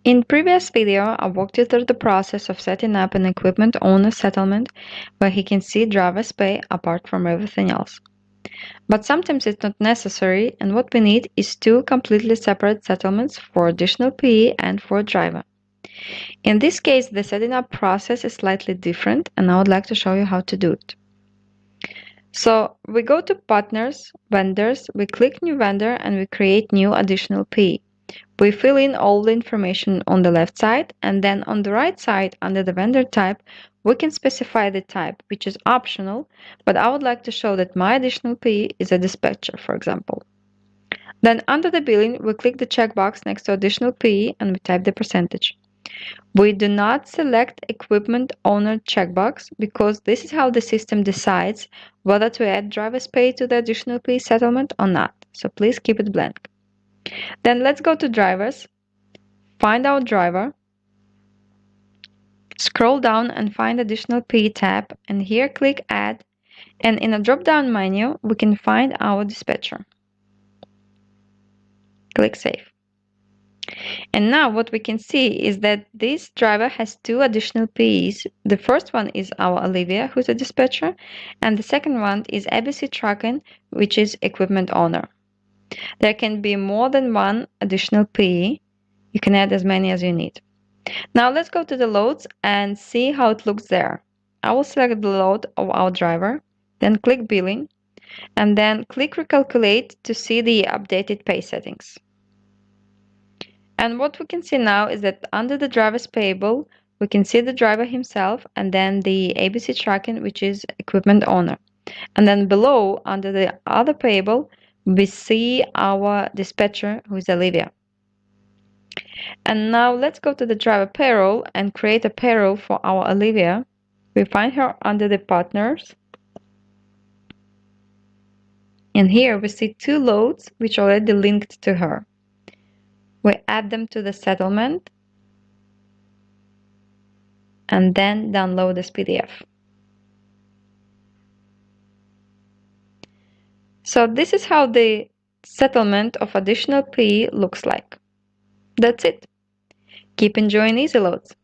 In previous video, I walked you through the process of setting up an equipment owner settlement where he can see driver's pay apart from everything else. But sometimes it's not necessary, and what we need is two completely separate settlements for additional payee and for driver. In this case, the setting up process is slightly different, and I would like to show you how to do it. So we go to Partners, Vendors, we click New Vendor, and we create new additional payee. We fill in all the information on the left side, and then on the right side, under the vendor type, we can specify the type, which is optional, but I would like to show that my additional payee is a dispatcher, for example. Then under the billing, we click the checkbox next to additional payee and we type the percentage. We do not select equipment owner checkbox because this is how the system decides whether to add driver's pay to the additional payee settlement or not, so please keep it blank. Then let's go to drivers, find our driver, scroll down and find additional payee tab, and here click add, and in a drop-down menu we can find our dispatcher. Click save. And now what we can see is that this driver has two additional payees. The first one is our Olivia, who's a dispatcher, and the second one is ABC Trucking, which is equipment owner. There can be more than one additional payee. You can add as many as you need. Now let's go to the loads and see how it looks there. I will select the load of our driver, then click billing, and then click recalculate to see the updated pay settings. And what we can see now is that under the driver's payable, we can see the driver himself and then the ABC Trucking, which is equipment owner. And then below, under the other payable, we see our dispatcher, who is Olivia. And now let's go to the driver payroll and create a payroll for our Olivia. We find her under the partners. And here we see two loads which are already linked to her. We add them to the settlement and then download this PDF. So this is how the settlement of additional payee looks like. That's it. Keep enjoying ezLoads.